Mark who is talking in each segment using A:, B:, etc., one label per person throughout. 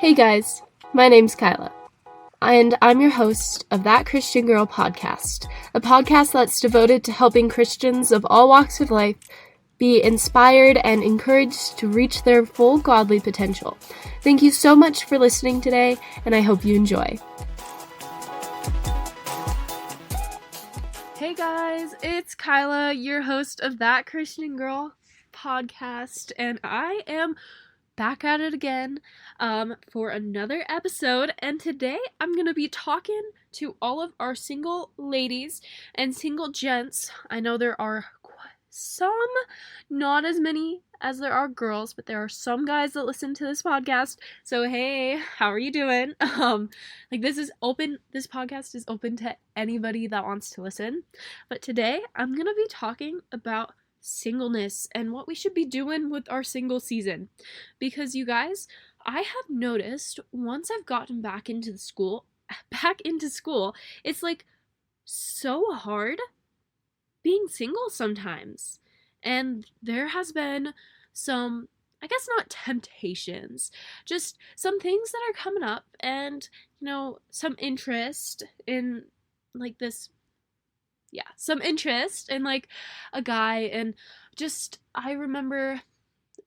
A: Hey guys, my name's Kyla, and I'm your host of That Christian Girl podcast, a podcast that's devoted to helping Christians of all walks of life be inspired and encouraged to reach their full godly potential. Thank you so much for listening today, and I hope you enjoy. Hey guys, it's Kyla, your host of That Christian Girl podcast, and I am back at it again for another episode. And today I'm going to be talking to all of our single ladies and single gents. I know there are some, not as many as there are girls, but there are some guys that listen to this podcast. So hey, how are you doing? This podcast is open to anybody that wants to listen. But today I'm going to be talking about singleness and what we should be doing with our single season. Because you guys, I have noticed once I've gotten back into school, it's like so hard being single sometimes. And there has been some, I guess not temptations, just some things that are coming up and, some interest in some interest in a guy. And I remember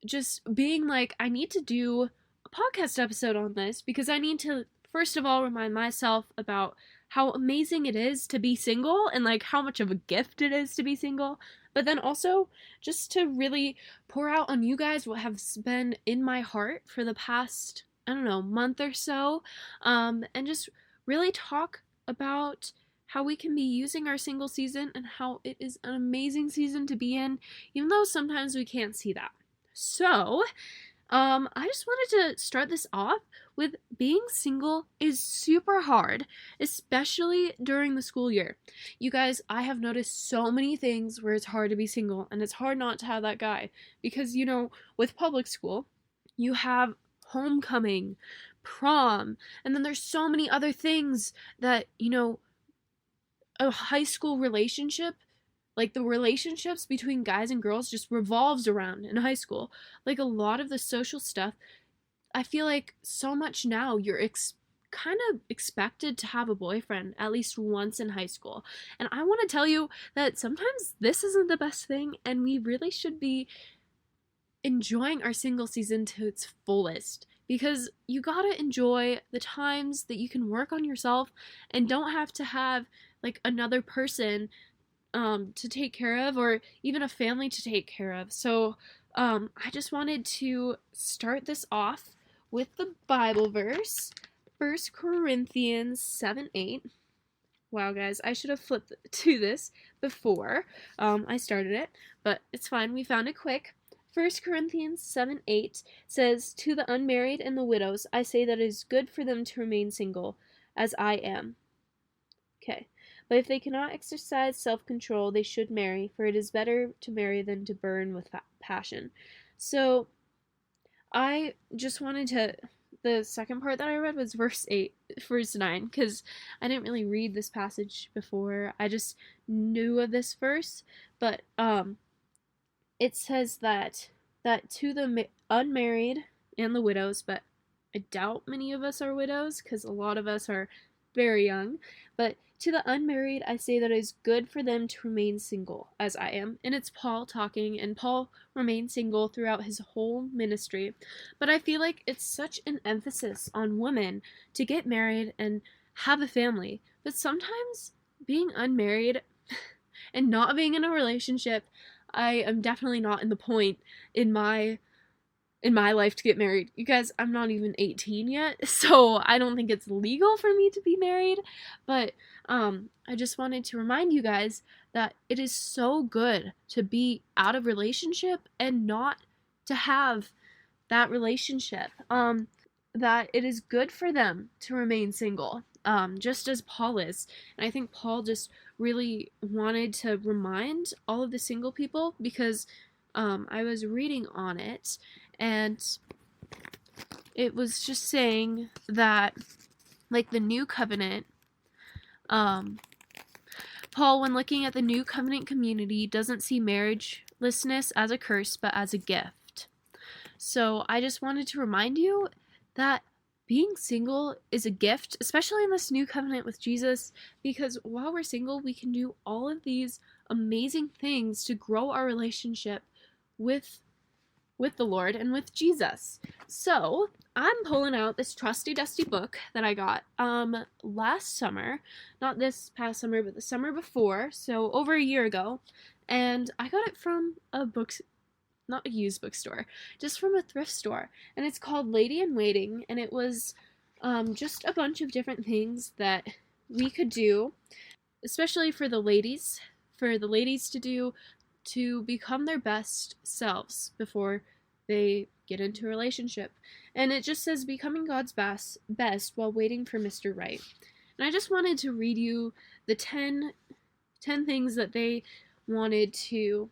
A: just being like, I need to do a podcast episode on this because I need to, first of all, remind myself about how amazing it is to be single and how much of a gift it is to be single. But then also just to really pour out on you guys what has been in my heart for the past, month or so. And just really talk about how we can be using our single season and how it is an amazing season to be in, even though sometimes we can't see that. So, I just wanted to start this off with being single is super hard, especially during the school year. You guys, I have noticed so many things where it's hard to be single, and it's hard not to have that guy because, with public school, you have homecoming, prom, and then there's so many other things that, a high school relationship, the relationships between guys and girls just revolves around in high school. A lot of the social stuff, I feel like so much now you're kind of expected to have a boyfriend at least once in high school. And I want to tell you that sometimes this isn't the best thing, and we really should be enjoying our single season to its fullest. Because you gotta enjoy the times that you can work on yourself and don't have to have another person to take care of, or even a family to take care of. So I just wanted to start this off with the Bible verse, 1 Corinthians 7:8. Wow, guys, I should have flipped to this before I started it, but it's fine. We found it quick. 1 Corinthians 7:8 says, "To the unmarried and the widows, I say that it is good for them to remain single, as I am." Okay. "But if they cannot exercise self-control, they should marry, for it is better to marry than to burn with passion." So, I just wanted to, the second part that I read was verse 9, because I didn't really read this passage before. I just knew of this verse, but, it says that to the unmarried and the widows, but I doubt many of us are widows, because a lot of us are very young, but to the unmarried, I say that it is good for them to remain single, as I am. And it's Paul talking, and Paul remained single throughout his whole ministry. But I feel like it's such an emphasis on women to get married and have a family. But sometimes being unmarried and not being in a relationship, I am definitely not in the point in my life to get married. You guys, I'm not even 18 yet, so I don't think it's legal for me to be married, but I just wanted to remind you guys that it is so good to be out of relationship and not to have that relationship, that it is good for them to remain single, just as Paul is. And I think Paul just really wanted to remind all of the single people, because I was reading on it, and it was just saying that, the new covenant, Paul, when looking at the new covenant community, doesn't see marriagelessness as a curse, but as a gift. So I just wanted to remind you that being single is a gift, especially in this new covenant with Jesus, because while we're single, we can do all of these amazing things to grow our relationship with the Lord and with Jesus. So I'm pulling out this trusty dusty book that I got last summer, not this past summer, but the summer before, so over a year ago, and I got it from a book, not a used bookstore, just from a thrift store, and it's called Lady in Waiting, and it was just a bunch of different things that we could do, especially for the ladies to do to become their best selves before they get into a relationship. And it just says becoming God's best while waiting for Mr. Right. And I just wanted to read you the 10 things that they wanted to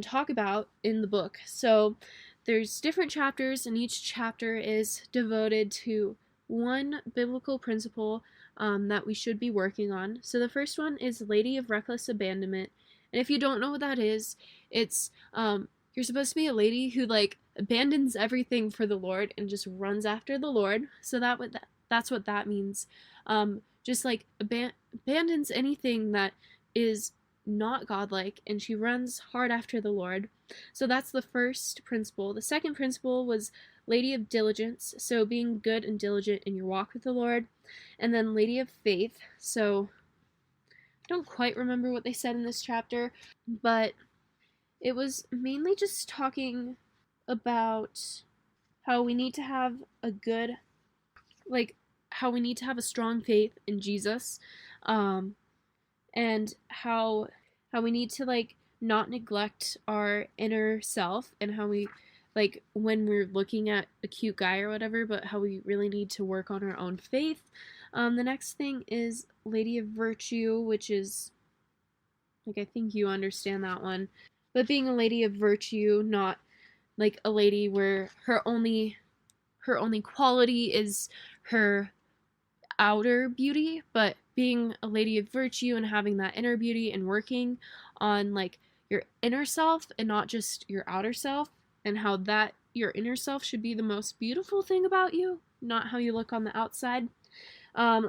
A: talk about in the book. So there's different chapters, and each chapter is devoted to one biblical principle that we should be working on. So the first one is Lady of Reckless Abandonment. And if you don't know what that is, it's you're supposed to be a lady who like abandons everything for the Lord and just runs after the Lord. So that's what that means. Just like abandons anything that is not godlike, and she runs hard after the Lord. So that's the first principle. The second principle was Lady of Diligence, so being good and diligent in your walk with the Lord. And then Lady of Faith, so I don't quite remember what they said in this chapter, but it was mainly just talking about how we need to have how we need to have a strong faith in Jesus, and how we need to like not neglect our inner self, and how we like when we're looking at a cute guy or whatever, but how we really need to work on our own faith. The next thing is Lady of Virtue, which is like I think you understand that one. But being a lady of virtue, not like a lady where her only quality is her outer beauty, but being a lady of virtue and having that inner beauty and working on like your inner self and not just your outer self, and how that your inner self should be the most beautiful thing about you, not how you look on the outside.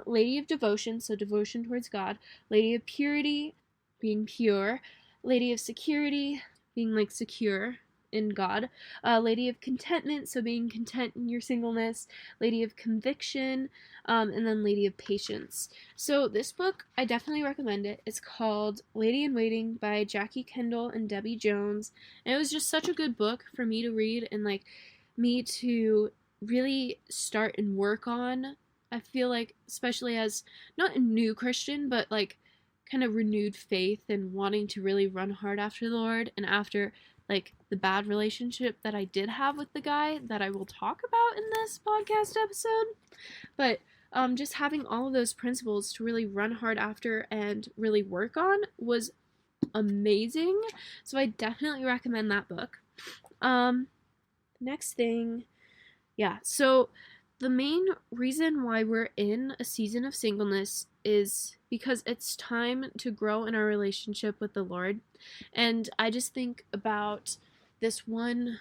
A: Lady of Devotion, so devotion towards God. Lady of Purity, being pure. Lady of Security, being like secure in God. Lady of Contentment, so being content in your singleness. Lady of Conviction, and then Lady of Patience. So this book, I definitely recommend it. It's called Lady in Waiting by Jackie Kendall and Debbie Jones. And it was just such a good book for me to read and like me to really start and work on. I feel like, especially as not a new Christian, but like kind of renewed faith and wanting to really run hard after the Lord, and after like the bad relationship that I did have with the guy that I will talk about in this podcast episode. But just having all of those principles to really run hard after and really work on was amazing. So I definitely recommend that book. Next thing, yeah, so the main reason why we're in a season of singleness is because it's time to grow in our relationship with the Lord. And I just think about this one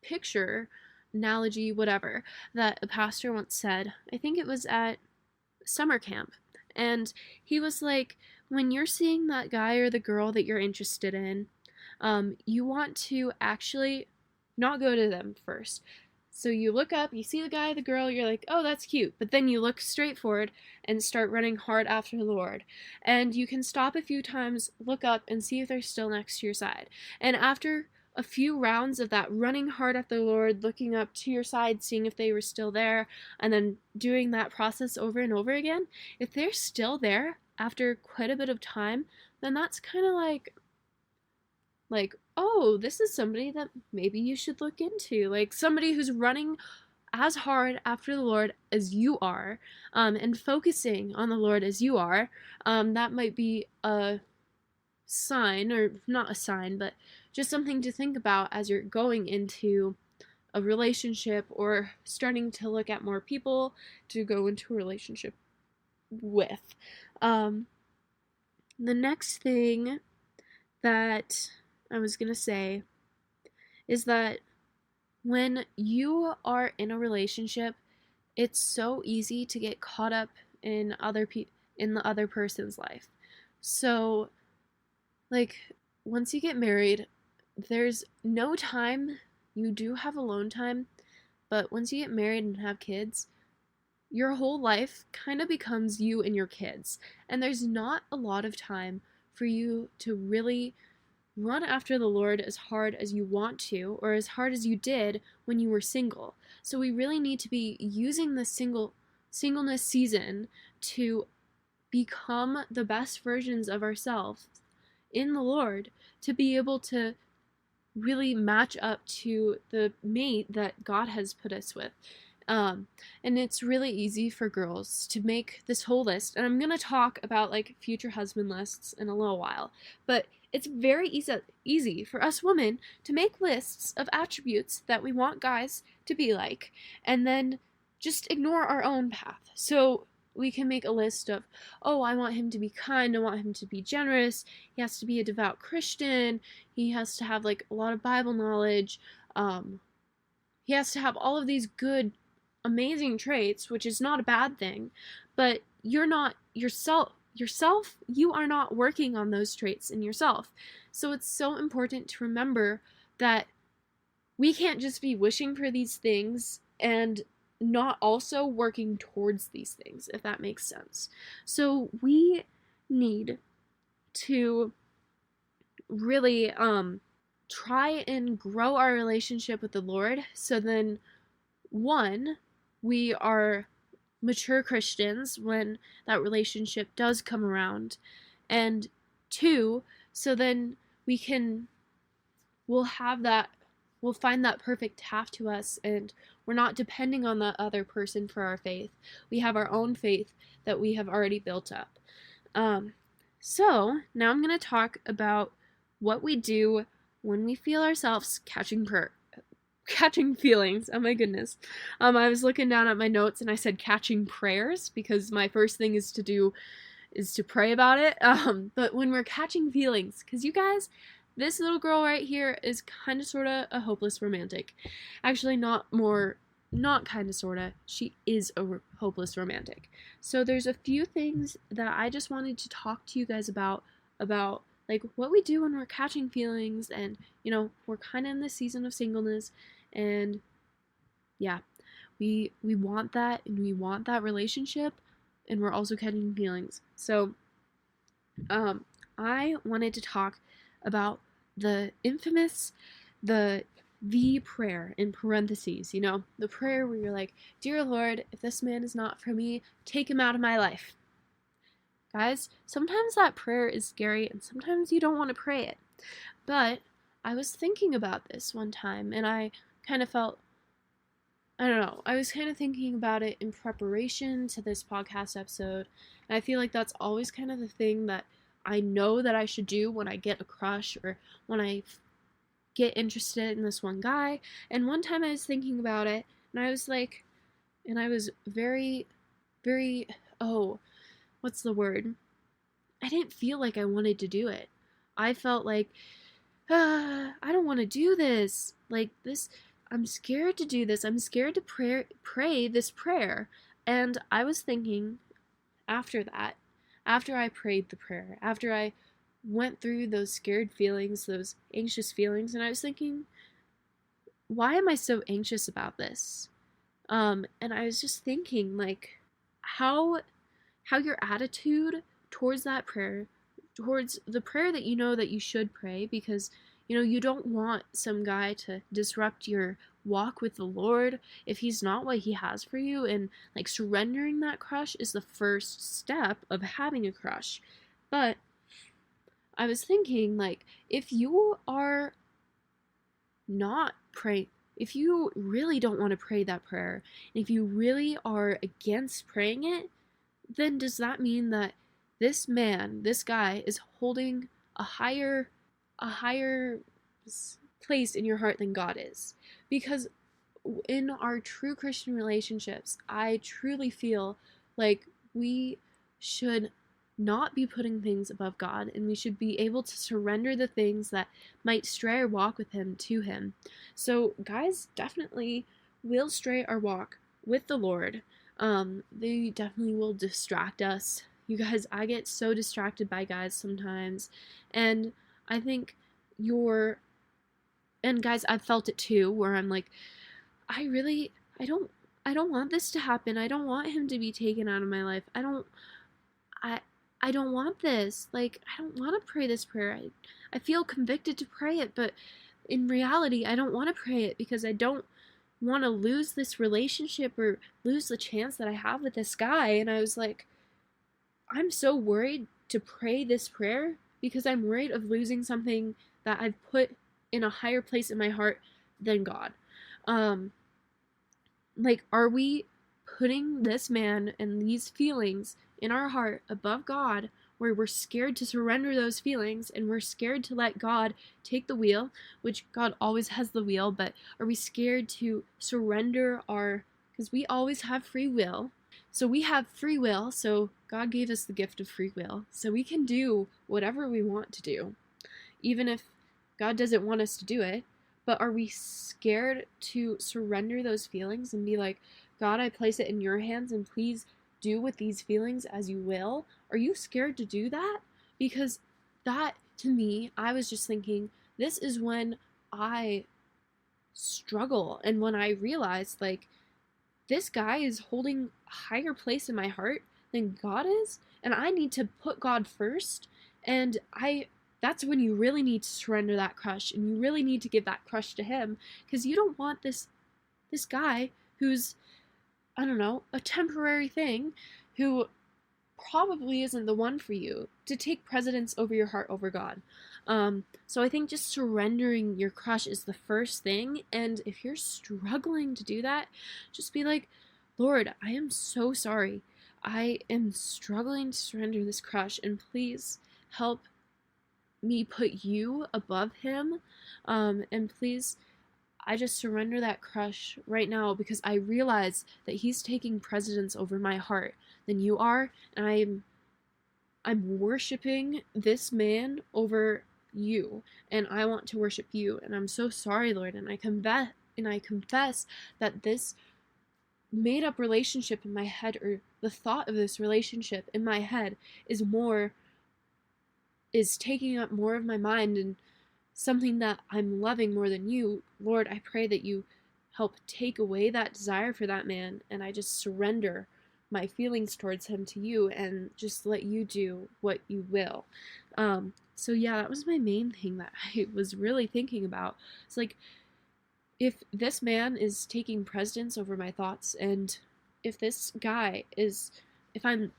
A: picture, analogy, whatever, that a pastor once said. I think it was at summer camp. And he was like, when you're seeing that guy or the girl that you're interested in, you want to actually not go to them first. So you look up, you see the guy, the girl, you're like, oh, that's cute. But then you look straight forward and start running hard after the Lord. And you can stop a few times, look up, and see if they're still next to your side. And after a few rounds of that running hard after the Lord, looking up to your side, seeing if they were still there, and then doing that process over and over again, if they're still there after quite a bit of time, then that's kind of like, oh, this is somebody that maybe you should look into. Like somebody who's running as hard after the Lord as you are, and focusing on the Lord as you are. That might be a sign, or not a sign, but just something to think about as you're going into a relationship or starting to look at more people to go into a relationship with. The next thing that I was gonna say is that when you are in a relationship, it's so easy to get caught up in in the other person's life. So, like, once you get married, there's no time. You do have alone time, but once you get married and have kids, your whole life kind of becomes you and your kids. And there's not a lot of time for you to really run after the Lord as hard as you want to, or as hard as you did when you were single. So we really need to be using the singleness season to become the best versions of ourselves in the Lord, to be able to really match up to the mate that God has put us with. And it's really easy for girls to make this whole list. And I'm going to talk about like future husband lists in a little while. But it's very easy for us women to make lists of attributes that we want guys to be like, and then just ignore our own path. So we can make a list of, oh, I want him to be kind, I want him to be generous, he has to be a devout Christian, he has to have like a lot of Bible knowledge, he has to have all of these good, amazing traits, which is not a bad thing, but you're not yourself, you are not working on those traits in yourself. So it's so important to remember that we can't just be wishing for these things and not also working towards these things, if that makes sense. So we need to really try and grow our relationship with the Lord, so then one, we are mature Christians when that relationship does come around, and two, so then we'll have that, we'll find that perfect half to us, and we're not depending on that other person for our faith. We have our own faith that we have already built up. So now I'm going to talk about what we do when we feel ourselves catching feelings. Oh my goodness. I was looking down at my notes and I said catching prayers, because my first thing is to pray about it. But when we're catching feelings, because you guys, this little girl right here is kind of sort of a hopeless romantic. Actually, not kind of sort of. She is a hopeless romantic. So there's a few things that I just wanted to talk to you guys about like what we do when we're catching feelings, and we're kind of in the season of singleness, and yeah, we want that, and we want that relationship, and we're also catching feelings. So I wanted to talk about the infamous the prayer in parentheses, the prayer where you're like, dear Lord, if this man is not for me, take him out of my life. Guys, sometimes that prayer is scary, and sometimes you don't want to pray it. But I was thinking about this one time, and I kind of felt, I don't know, I was kind of thinking about it in preparation to this podcast episode, and I feel like that's always kind of the thing that I know that I should do when I get a crush, or when I get interested in this one guy. And one time I was thinking about it, and I was like, and I was very, very, what's the word? I didn't feel like I wanted to do it. I felt like, I don't want to do this. Like this, I'm scared to do this. I'm scared to pray this prayer. And I was thinking, after that, after I prayed the prayer, after I went through those scared feelings, those anxious feelings, and I was thinking, why am I so anxious about this? And I was just thinking, like, how your attitude towards that prayer, towards the prayer that that you should pray, because you don't want some guy to disrupt your walk with the Lord if he's not what he has for you. And like surrendering that crush is the first step of having a crush. But I was thinking, like, if you are not praying, if you really don't want to pray that prayer, and if you really are against praying it, then does that mean that this guy is holding a higher place in your heart than God is? Because in our true Christian relationships, I truly feel like we should not be putting things above God, and we should be able to surrender the things that might stray our walk with him to him. So guys definitely will stray our walk with the Lord, they definitely will distract us. You guys, I get so distracted by guys sometimes, and I think you're, and guys, I've felt it too, where I'm like, I really, I don't want this to happen. I don't want him to be taken out of my life. I, I don't want this. Like, I don't want to pray this prayer. I feel convicted to pray it, but in reality, I don't want to pray it because I don't want to lose this relationship or lose the chance that I have with this guy. And I was like, I'm so worried to pray this prayer because I'm worried of losing something that I've put in a higher place in my heart than God. Um, like, are we putting this man and these feelings in our heart above God, where we're scared to surrender those feelings and we're scared to let God take the wheel, which God always has the wheel, but are we scared to surrender our, because we always have free will. So we have free will, so God gave us the gift of free will, so we can do whatever we want to do, even if God doesn't want us to do it. But are we scared to surrender those feelings and be like, God, I place it in your hands and please do with these feelings as you will? Are you scared to do that? Because that, to me, I was just thinking, this is when I struggle and when I realized, like, this guy is holding a higher place in my heart than God is, and I need to put God first. And that's when you really need to surrender that crush, and you really need to give that crush to him, because you don't want this guy who's, I don't know, a temporary thing, who probably isn't the one for you, to take precedence over your heart over God. So I think just surrendering your crush is the first thing. And if you're struggling to do that, just be like, Lord, I am so sorry. I am struggling to surrender this crush, and please help me put you above him. And please, I just surrender that crush right now, because I realize that he's taking precedence over my heart than you are, and I'm worshiping this man over you, and I want to worship you, and I'm so sorry, Lord, and I confess that this made up relationship in my head, or the thought of this relationship in my head, is taking up more of my mind and something that I'm loving more than you. Lord, I pray that you help take away that desire for that man, and I just surrender my feelings towards him to you and just let you do what you will. So yeah, that was my main thing that I was really thinking about. It's like, if this man is taking precedence over my thoughts, and if this guy is, if I'm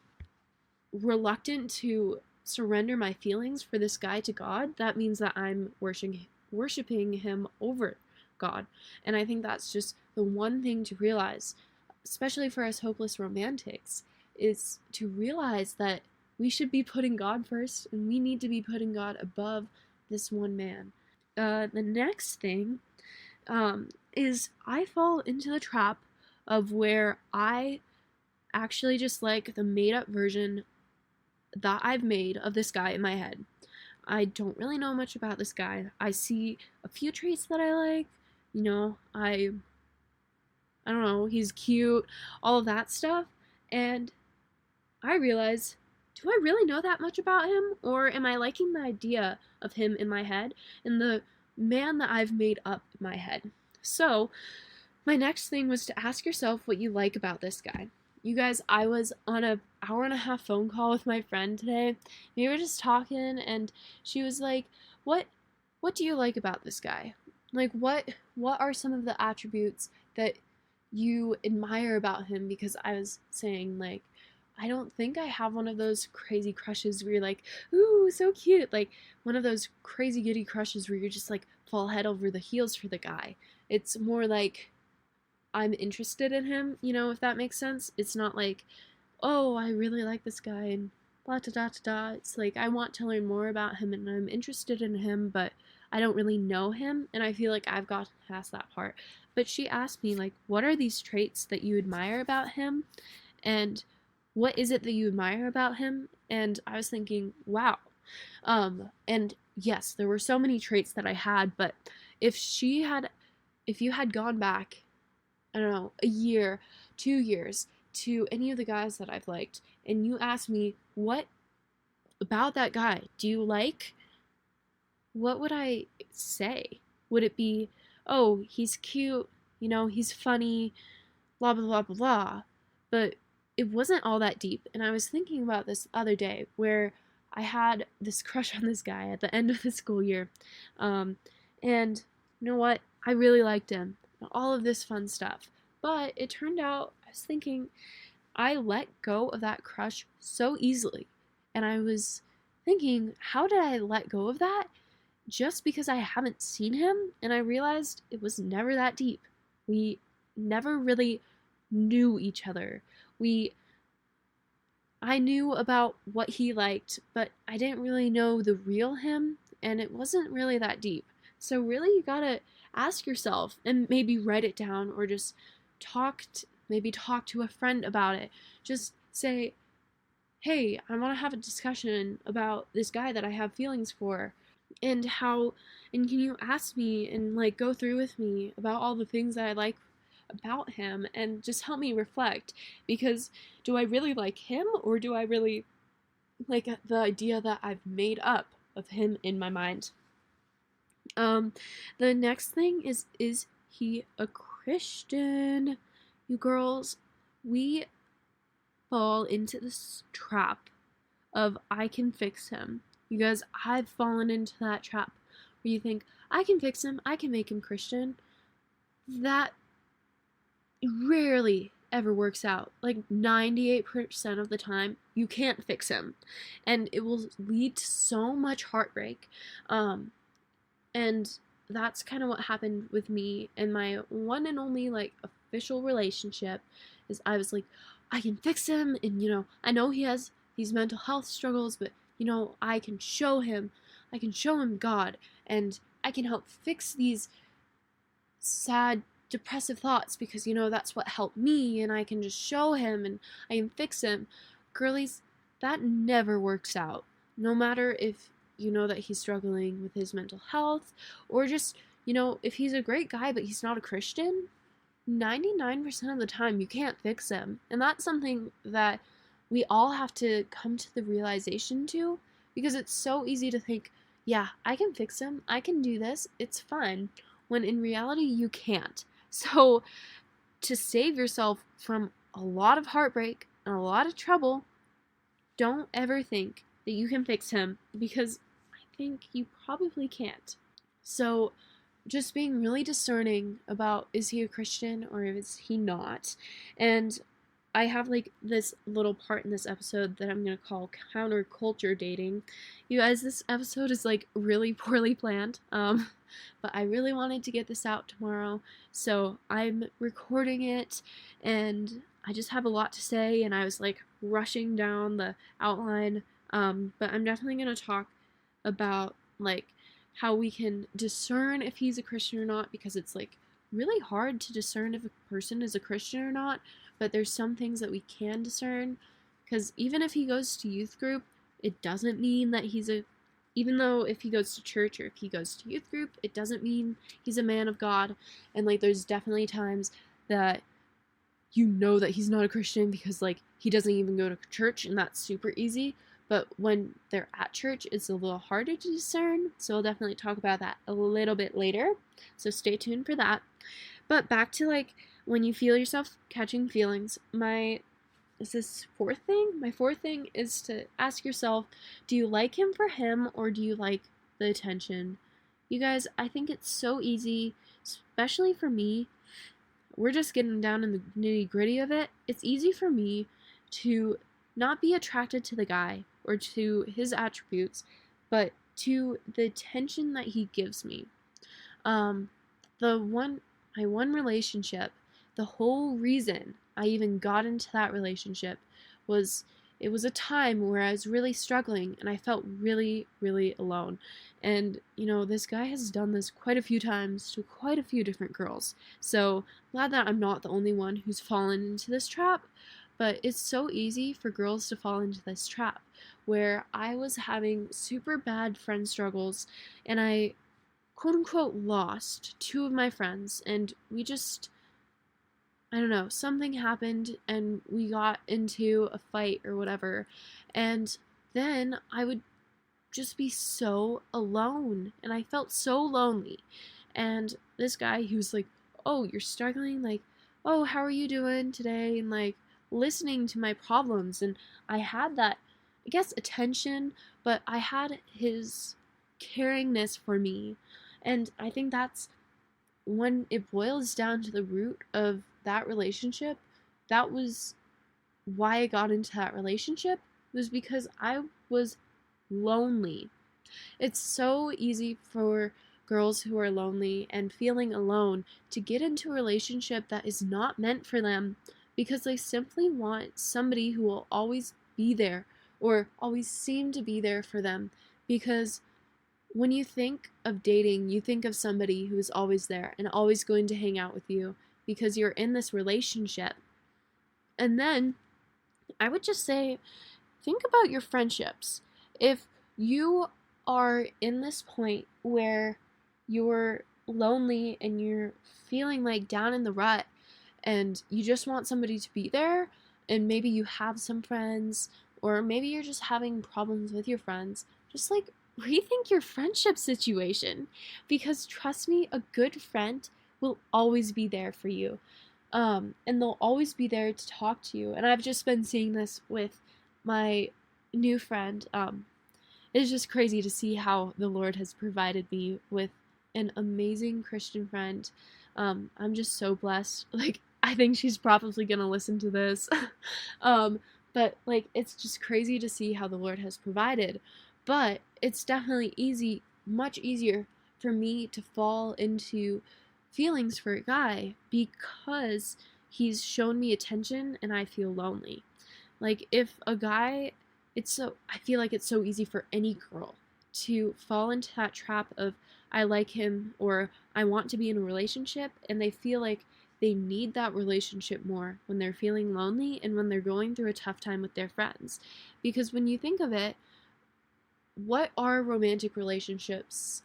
A: reluctant to surrender my feelings for this guy to God, that means that I'm worshiping him over God. And I think that's just the one thing to realize, especially for us hopeless romantics, is to realize that we should be putting God first, and we need to be putting God above this one man. The next thing is I fall into the trap of where I actually just like the made up version that I've made of this guy in my head. I don't really know much about this guy. I see a few traits that I like. You know, I don't know, he's cute, all of that stuff. And I realize, do I really know that much about him? Or am I liking the idea of him in my head and the man that I've made up in my head? So, my next thing was to ask yourself what you like about this guy. You guys, I was on an hour and a half phone call with my friend today. We were just talking, and she was like, what do you like about this guy? Like, what are some of the attributes that you admire about him? Because I was saying, like, I don't think I have one of those crazy crushes where you're like, ooh, so cute. Like, one of those crazy giddy crushes where you're just like fall head over the heels for the guy. It's more like, I'm interested in him, you know, if that makes sense. It's not like, oh, I really like this guy and blah da da da da. It's like, I want to learn more about him and I'm interested in him, but I don't really know him, and I feel like I've got past that part. But she asked me, like, what are these traits that you admire about him? And what is it that you admire about him? And I was thinking, wow. And yes, there were so many traits that I had, but if you had gone back I don't know, a year, 2 years to any of the guys that I've liked, and you ask me, what about that guy do you like? What would I say? Would it be, oh, he's cute, he's funny, blah, blah, blah, blah, blah. But it wasn't all that deep. And I was thinking about this other day where I had this crush on this guy at the end of the school year. Um, and you know what? I really liked him. All of this fun stuff. But it turned out, I was thinking, I let go of that crush so easily. And I was thinking, how did I let go of that? Just because I haven't seen him, and I realized it was never that deep. We never really knew each other. I knew about what he liked, but I didn't really know the real him, and it wasn't really that deep. So really you gotta ask yourself and maybe write it down or just maybe talk to a friend about it. Just say, hey, I want to have a discussion about this guy that I have feelings for, and can you ask me and like go through with me about all the things that I like about him and just help me reflect, because do I really like him, or do I really like the idea that I've made up of him in my mind? The next thing is he a Christian? You girls, we fall into this trap of I can fix him. You guys, I've fallen into that trap where you think, I can fix him, I can make him Christian. That rarely ever works out. Like 98% of the time, you can't fix him. And it will lead to so much heartbreak. And that's kind of what happened with me and my one and only like official relationship. Is I was like, I can fix him, and I know he has these mental health struggles, but I can show him God, and I can help fix these sad depressive thoughts, because that's what helped me, and I can just show him and I can fix him. Girlies, that never works out. No matter if you know that he's struggling with his mental health, or just if he's a great guy but he's not a Christian, 99% of the time you can't fix him. And that's something that we all have to come to the realization to, because it's so easy to think, yeah, I can fix him, I can do this, it's fine, when in reality you can't. So to save yourself from a lot of heartbreak and a lot of trouble, don't ever think that you can fix him, because I think you probably can't. So just being really discerning about, is he a Christian or is he not? And I have like this little part in this episode that I'm going to call counterculture dating. You guys, this episode is like really poorly planned. But I really wanted to get this out tomorrow, so I'm recording it, and I just have a lot to say, and I was like rushing down the outline. But I'm definitely going to talk about like how we can discern if he's a Christian or not, because it's like really hard to discern if a person is a Christian or not, but there's some things that we can discern, because even if he goes to youth group, it doesn't mean that even though if he goes to church or if he goes to youth group, it doesn't mean he's a man of God. And like there's definitely times that that he's not a Christian because like he doesn't even go to church, and that's super easy. But when they're at church, it's a little harder to discern. So I'll definitely talk about that a little bit later. So stay tuned for that. But back to like when you feel yourself catching feelings, my fourth thing is to ask yourself, do you like him for him, or do you like the attention? You guys, I think it's so easy, especially for me. We're just getting down in the nitty gritty of it. It's easy for me to not be attracted to the guy or to his attributes, but to the attention that he gives me. My one relationship, the whole reason I even got into that relationship was it was a time where I was really struggling and I felt really, really alone. And, this guy has done this quite a few times to quite a few different girls. So glad that I'm not the only one who's fallen into this trap. But it's so easy for girls to fall into this trap where I was having super bad friend struggles, and I quote unquote lost two of my friends, and we just I don't know, something happened and we got into a fight or whatever. And then I would just be so alone and I felt so lonely. And this guy, he was like, "Oh, you're struggling? Like, oh, how are you doing today?" And like listening to my problems. And I had that, I guess, attention, but I had his caringness for me. And I think that's when it boils down to the root of that relationship. That was why I got into that relationship, was because I was lonely. It's so easy for girls who are lonely and feeling alone to get into a relationship that is not meant for them because they simply want somebody who will always be there or always seem to be there for them. Because when you think of dating, you think of somebody who is always there and always going to hang out with you because you're in this relationship. And then I would just say, think about your friendships. If you are in this point where you're lonely and you're feeling like down in the rut and you just want somebody to be there, and maybe you have some friends, or maybe you're just having problems with your friends, just like rethink your friendship situation. Because trust me, a good friend will always be there for you. And they'll always be there to talk to you. And I've just been seeing this with my new friend. It's just crazy to see how the Lord has provided me with an amazing Christian friend. I'm just so blessed. Like, I think she's probably gonna listen to this. um, but like, it's just crazy to see how the Lord has provided. But it's definitely much easier for me to fall into feelings for a guy because he's shown me attention and I feel lonely. Like, if a guy, I feel like it's so easy for any girl to fall into that trap of I like him or I want to be in a relationship, and they feel like they need that relationship more when they're feeling lonely and when they're going through a tough time with their friends. Because when you think of it, what are romantic relationships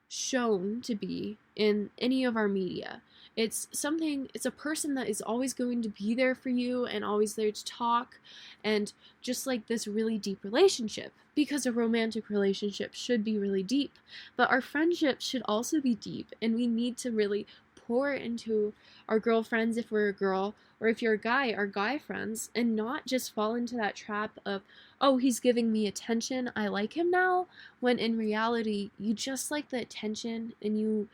A: shown to be in any of our media? It's a person that is always going to be there for you and always there to talk, and just like this really deep relationship, because a romantic relationship should be really deep, but our friendships should also be deep, and we need to really pour into our girlfriends if we're a girl, or if you're a guy, our guy friends, and not just fall into that trap of, oh, he's giving me attention, I like him now, when in reality, you just like the attention and you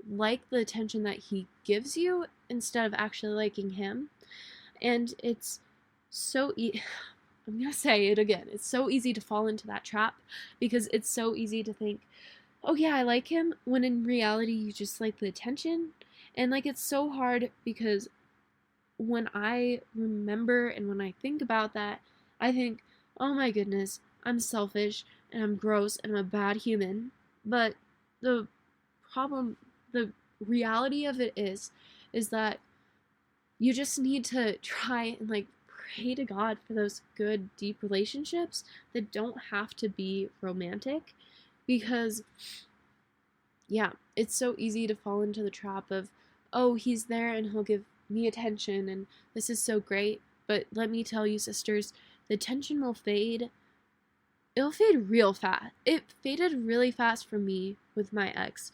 A: like the attention that he gives you instead of actually liking him. And it's so I'm gonna say it again. It's so easy to fall into that trap because it's so easy to think, oh yeah, I like him, when in reality you just like the attention. And like, it's so hard because when I remember and when I think about that, I think, oh my goodness, I'm selfish and I'm gross and I'm a bad human. But the problem, the reality of it is that you just need to try and like pray to God for those good, deep relationships that don't have to be romantic. Because, yeah, it's so easy to fall into the trap of, oh, he's there and he'll give me attention and this is so great. But let me tell you, sisters, the attention will fade. It'll fade real fast. It faded really fast for me with my ex.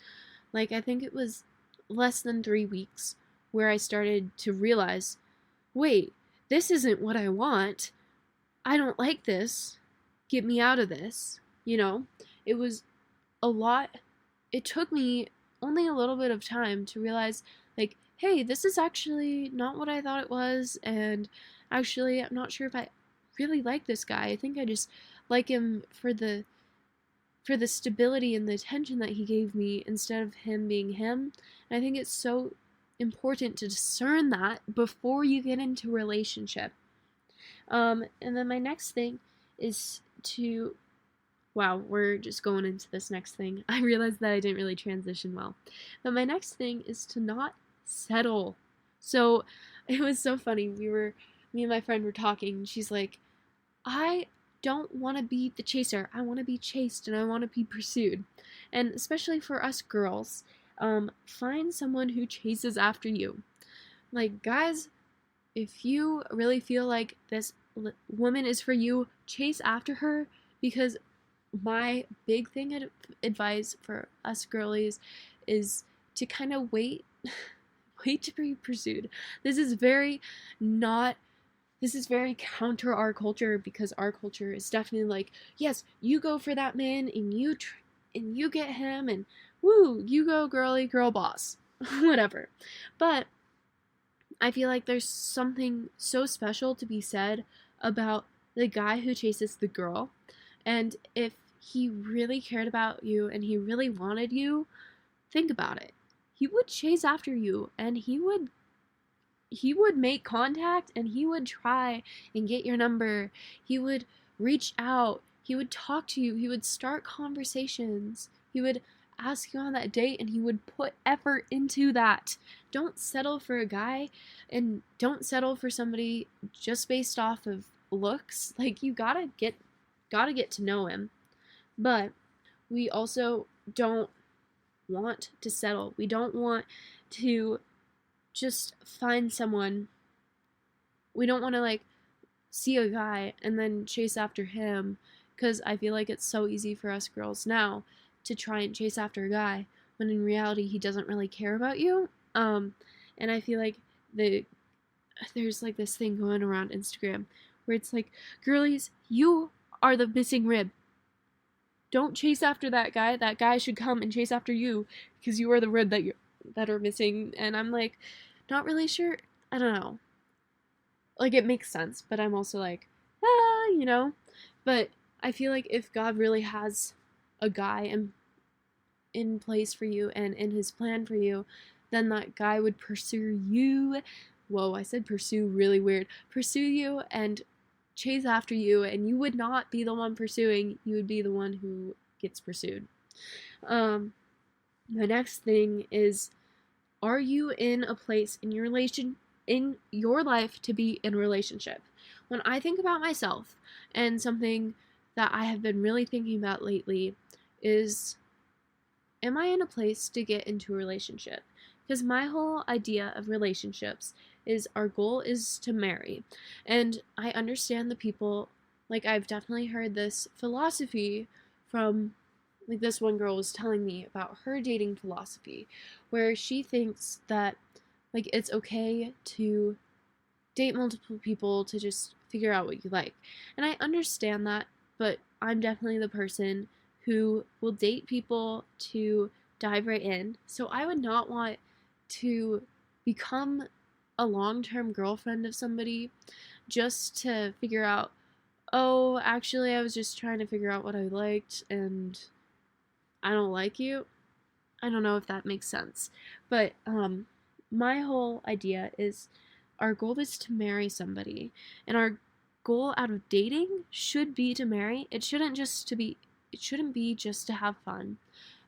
A: Like, I think it was less than 3 weeks where I started to realize, wait, this isn't what I want. I don't like this. Get me out of this. You know, it was a lot. It took me only a little bit of time to realize, like, hey, this is actually not what I thought it was, and actually, I'm not sure if I really like this guy. I think I just like him for the stability and the attention that he gave me instead of him being him. And I think it's so important to discern that before you get into a relationship. And then my next thing is to, wow, we're just going into this next thing. I realized that I didn't really transition well. But my next thing is to not settle. So it was so funny. Me and my friend were talking, and she's like, I don't want to be the chaser. I want to be chased and I want to be pursued. And especially for us girls, find someone who chases after you. Like, guys, if you really feel like this woman is for you, chase after her, because my big thing advice for us girlies is to kind of wait to be pursued. This is very not this is very counter our culture, because our culture is definitely like, yes, you go for that man and you get him, and woo, you go girly girl boss. Whatever. But I feel like there's something so special to be said about the guy who chases the girl. And if he really cared about you and he really wanted you, think about it. He would chase after you, and he would make contact, and he would try and get your number. He would reach out. He would talk to you. He would start conversations. He would ask you on that date, and he would put effort into that. Don't settle for a guy, and don't settle for somebody just based off of looks. Like, you gotta get to know him. But we also don't want to settle. We don't want to just find someone. We don't want to like see a guy and then chase after him, because I feel like it's so easy for us girls now to try and chase after a guy when in reality he doesn't really care about you. And I feel like there's like this thing going around Instagram where it's like, girlies, you are the missing rib. Don't chase after that guy. That guy should come and chase after you, because you are the rib that are missing. And I'm like, not really sure. I don't know. Like, it makes sense, but I'm also like, you know. But I feel like if God really has a guy in place for you and in his plan for you, then that guy would pursue you. Whoa, I said pursue really weird. Pursue you and chase after you, and you would not be the one pursuing. You would be the one who gets pursued. The next thing is, are you in a place in your life to be in a relationship? When I think about myself, and something that I have been really thinking about lately is, am I in a place to get into a relationship? Because my whole idea of relationships is our goal is to marry. And I understand the people, like, I've definitely heard this philosophy from, like, this one girl was telling me about her dating philosophy, where she thinks that, like, it's okay to date multiple people to just figure out what you like. And I understand that, but I'm definitely the person who will date people to dive right in. So I would not want to become a long-term girlfriend of somebody just to figure out, oh, actually I was just trying to figure out what I liked and I don't like you. I don't know if that makes sense. But my whole idea is, our goal is to marry somebody, and our goal out of dating should be to marry. It shouldn't be just to have fun.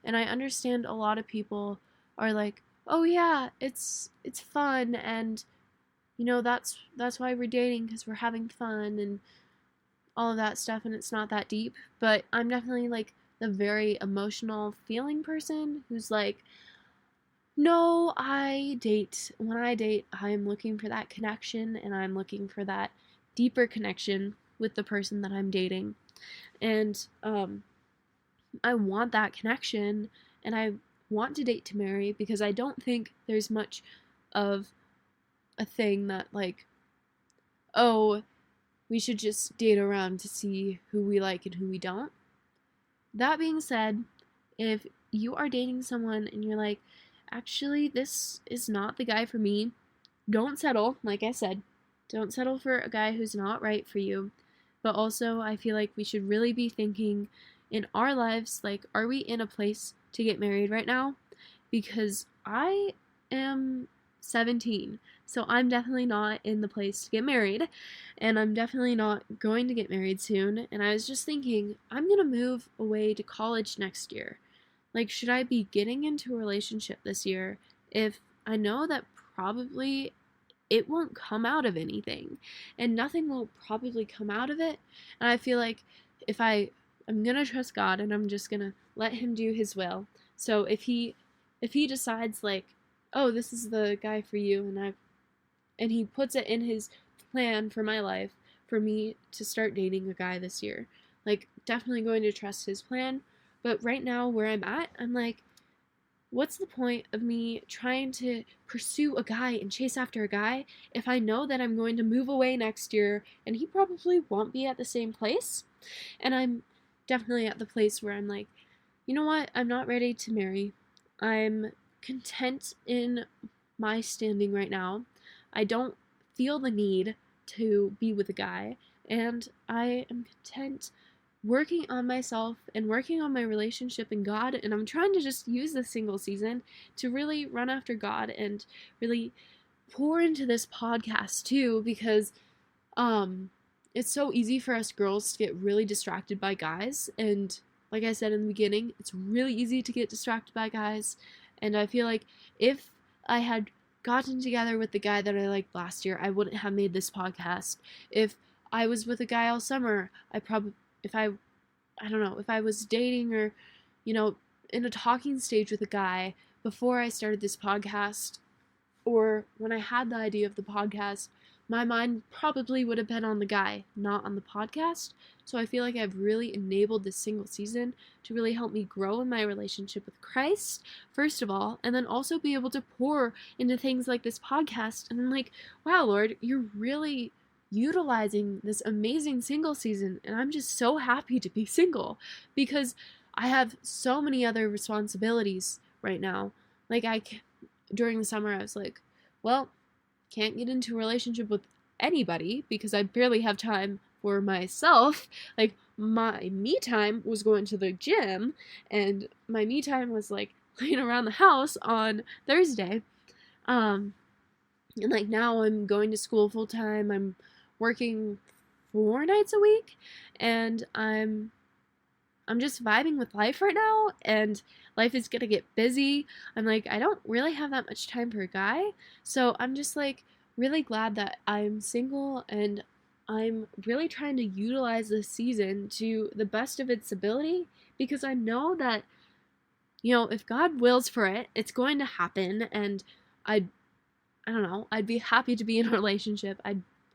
A: And I understand a lot of people are like, "Oh yeah, it's fun, and that's why we're dating, because we're having fun and all of that stuff, and it's not that deep." But I'm definitely like the very emotional feeling person who's like, no, when I date, I'm looking for that connection, and I'm looking for that deeper connection with the person that I'm dating. And I want that connection, and I want to date to marry, because I don't think there's much of a thing that, like, oh, we should just date around to see who we like and who we don't. That being said, if you are dating someone and you're like, actually, this is not the guy for me, don't settle. Like I said, don't settle for a guy who's not right for you. But also, I feel like we should really be thinking in our lives, like, are we in a place to get married right now? Because I am 17, so I'm definitely not in the place to get married, and I'm definitely not going to get married soon. And I was just thinking, I'm gonna move away to college next year. Like, should I be getting into a relationship this year if I know that probably it won't come out of anything, and nothing will probably come out of it? And I feel like if I'm gonna trust God, and I'm just gonna let him do his will. So if he decides, like, oh, this is the guy for you, and and he puts it in his plan for my life for me to start dating a guy this year. Like, definitely going to trust his plan. But right now, where I'm at, I'm like, what's the point of me trying to pursue a guy and chase after a guy if I know that I'm going to move away next year and he probably won't be at the same place? And I'm definitely at the place where I'm like, you know what? I'm not ready to marry. I'm content in my standing right now. I don't feel the need to be with a guy, and I am content working on myself and working on my relationship in God. And I'm trying to just use this single season to really run after God and really pour into this podcast too, because it's so easy for us girls to get really distracted by guys. And like I said in the beginning, it's really easy to get distracted by guys. And I feel like if I had gotten together with the guy that I liked last year, I wouldn't have made this podcast. If I was with a guy all summer, if I don't know, if I was dating or, in a talking stage with a guy before I started this podcast, or when I had the idea of the podcast, my mind probably would have been on the guy, not on the podcast. So I feel like I've really enabled this single season to really help me grow in my relationship with Christ, first of all, and then also be able to pour into things like this podcast. And then, like, wow, Lord, you're really utilizing this amazing single season. And I'm just so happy to be single because I have so many other responsibilities right now. Like, during the summer, I was like, well, can't get into a relationship with anybody because I barely have time for myself. Like, my me time was going to the gym, and my me time was like laying around the house on Thursday. And like now I'm going to school full time. I'm working 4 nights a week, and I'm just vibing with life right now, and life is gonna get busy. I'm like, I don't really have that much time for a guy, so I'm just like really glad that I'm single, and I'm really trying to utilize this season to the best of its ability, because I know that, if God wills for it, it's going to happen, and I don't know, I'd be happy to be in a relationship.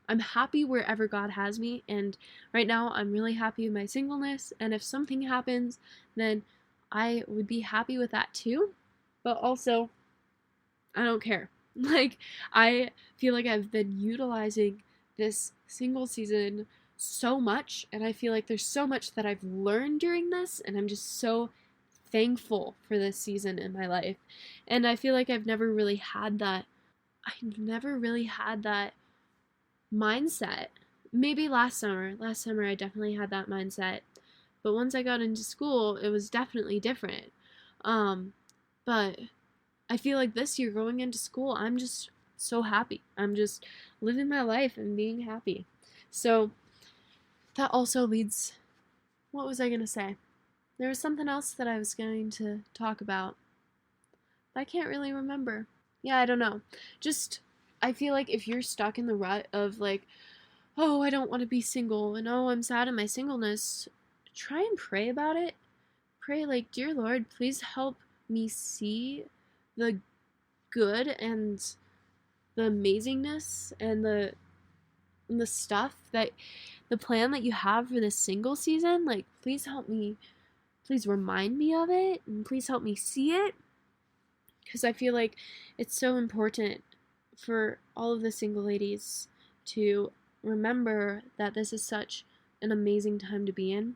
A: I'm happy wherever God has me, and right now I'm really happy with my singleness, and if something happens, then I would be happy with that too, but also, I don't care. Like, I feel like I've been utilizing this single season so much, and I feel like there's so much that I've learned during this, and I'm just so thankful for this season in my life, and I feel like I've never really had that mindset. Maybe last summer. Last summer I definitely had that mindset. But once I got into school, it was definitely different. But I feel like this year going into school, I'm just so happy. I'm just living my life and being happy. So that also leads, what was I going to say? There was something else that I was going to talk about, but I can't really remember. Yeah, I don't know. Just, I feel like if you're stuck in the rut of like, oh, I don't want to be single, and oh, I'm sad in my singleness, try and pray about it. Pray like, dear Lord, please help me see the good and the amazingness and the stuff that the plan that you have for this single season. Like, please help me, please remind me of it, and please help me see it, because I feel like it's so important for all of the single ladies to remember that this is such an amazing time to be in.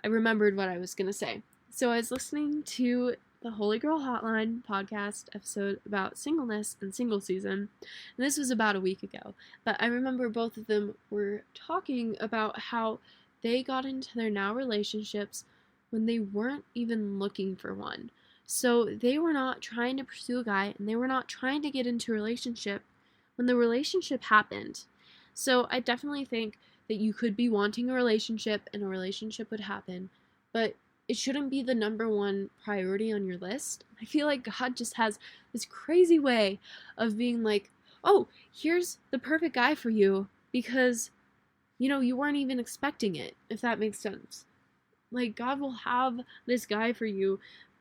A: I remembered what I was going to say. So I was listening to the Holy Girl Hotline podcast episode about singleness and single season, and this was about a week ago, but I remember both of them were talking about how they got into their now relationships when they weren't even looking for one. So they were not trying to pursue a guy, and they were not trying to get into a relationship when the relationship happened. So I definitely think that you could be wanting a relationship and a relationship would happen, but it shouldn't be the number one priority on your list. I feel like God just has this crazy way of being like, oh, here's the perfect guy for you, because, you weren't even expecting it, if that makes sense. Like, God will have this guy for you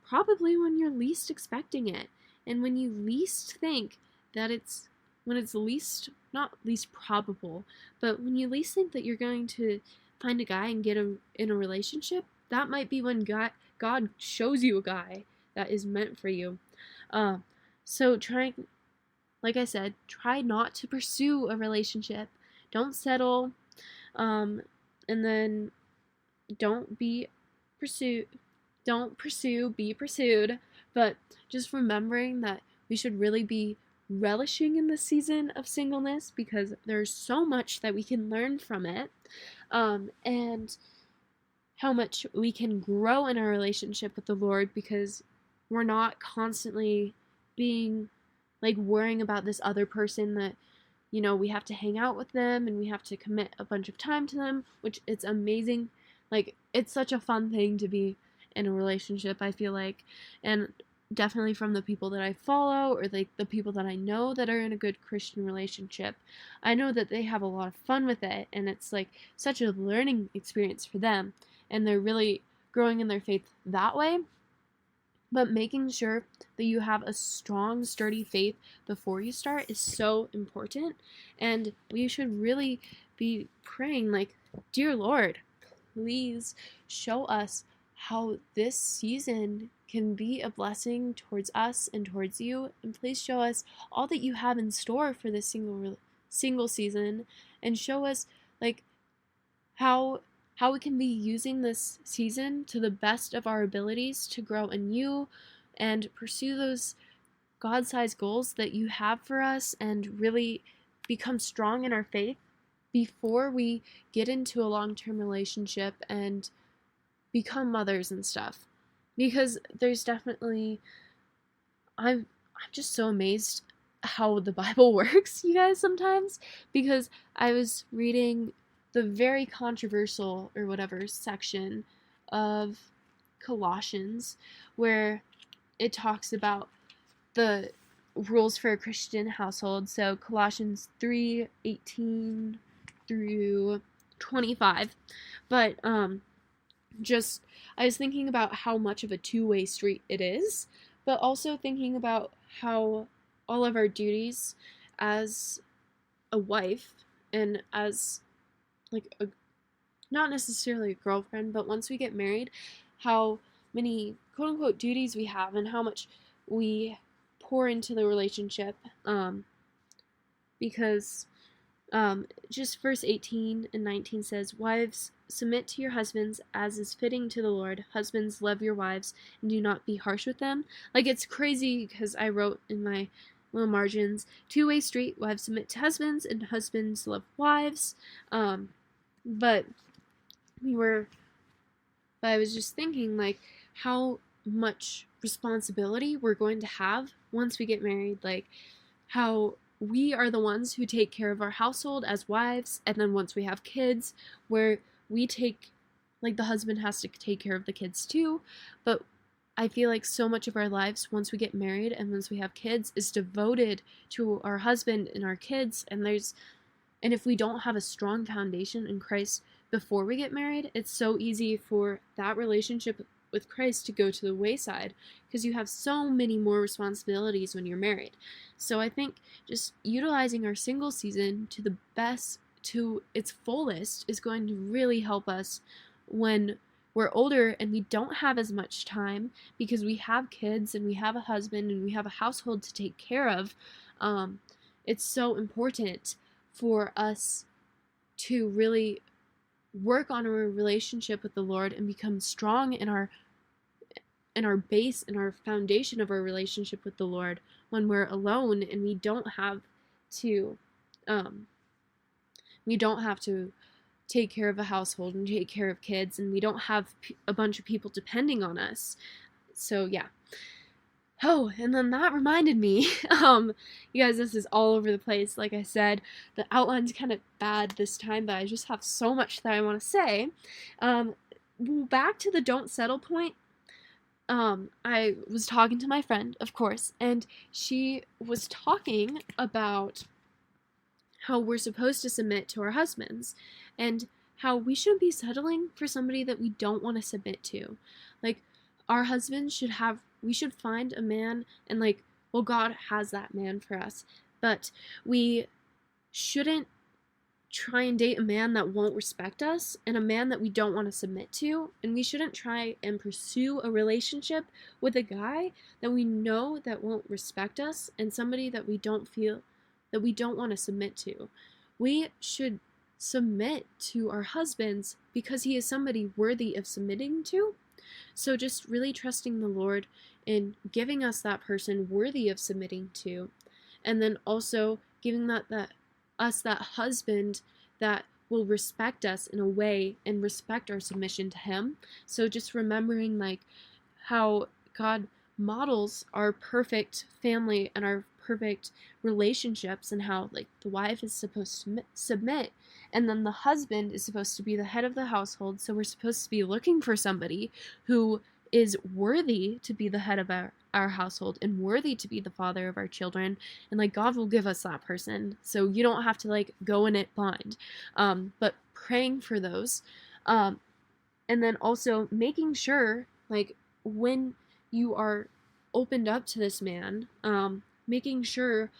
A: probably when you're least expecting it, and when you least think that it's when it's least, not least probable, but when you least think that you're going to find a guy and get in a relationship, that might be when God shows you a guy that is meant for you. So like I said, try not to pursue a relationship. Don't settle. And then don't be pursued. Don't pursue, be pursued. But just remembering that we should really be relishing in the season of singleness, because there's so much that we can learn from it. And how much we can grow in our relationship with the Lord, because we're not constantly being like worrying about this other person that, you know, we have to hang out with them and we have to commit a bunch of time to them, which it's amazing. Like, it's such a fun thing to be in a relationship, I feel like. And definitely from the people that I follow, or like the people that I know that are in a good Christian relationship, I know that they have a lot of fun with it, and it's like such a learning experience for them, and they're really growing in their faith that way. But making sure that you have a strong, sturdy faith before you start is so important. And we should really be praying, like, dear Lord, please show us how this season can be a blessing towards us and towards you. And please show us all that you have in store for this single season. And show us, like, how we can be using this season to the best of our abilities to grow in you and pursue those God-sized goals that you have for us, and really become strong in our faith before we get into a long-term relationship and become mothers and stuff. Because there's definitely, I'm just so amazed how the Bible works, you guys, sometimes, because I was reading the very controversial or whatever section of Colossians, where it talks about the rules for a Christian household. So Colossians 3:18 through 25. But just, I was thinking about how much of a two-way street it is, but also thinking about how all of our duties as a wife and as like a, not necessarily a girlfriend, but once we get married, how many quote unquote duties we have and how much we pour into the relationship. Because just verse 18 and 19 says, "Wives, submit to your husbands as is fitting to the Lord. Husbands, love your wives and do not be harsh with them." Like, it's crazy because I wrote in my little margins, two-way street, wives submit to husbands and husbands love wives. But I was just thinking, like, how much responsibility we're going to have once we get married, like how we are the ones who take care of our household as wives, and then once we have kids, where we take, like, the husband has to take care of the kids too. But I feel like so much of our lives once we get married and once we have kids is devoted to our husband and our kids, and if we don't have a strong foundation in Christ before we get married, it's so easy for that relationship with Christ to go to the wayside, because you have so many more responsibilities when you're married. So I think just utilizing our single season to the best, to its fullest, is going to really help us when we're older and we don't have as much time, because we have kids and we have a husband and we have a household to take care of. It's so important for us to really work on our relationship with the Lord and become strong in our base and our foundation of our relationship with the Lord when we're alone and we don't have to take care of a household and take care of kids, and we don't have a bunch of people depending on us. So yeah. Oh, and then that reminded me, you guys, this is all over the place. Like I said, the outline's kind of bad this time, but I just have so much that I want to say. Back to the don't settle point. I was talking to my friend, of course, and she was talking about how we're supposed to submit to our husbands, and how we shouldn't be settling for somebody that we don't want to submit to. Like, our husbands we should find a man, and, like, well, God has that man for us, but we shouldn't try and date a man that won't respect us and a man that we don't want to submit to, and we shouldn't try and pursue a relationship with a guy that we know that won't respect us and somebody that we don't feel that we don't want to submit to. We should submit to our husbands because he is somebody worthy of submitting to. So just really trusting the Lord in giving us that person worthy of submitting to, and then also giving that husband that will respect us in a way and respect our submission to him. So just remembering like how God models our perfect family and our perfect relationships, and how like the wife is supposed to submit, and then the husband is supposed to be the head of the household. So we're supposed to be looking for somebody who is worthy to be the head of our household and worthy to be the father of our children, and like God will give us that person, so you don't have to like go in it blind, but praying for those, and then also making sure like when you are opened up to this man, making sure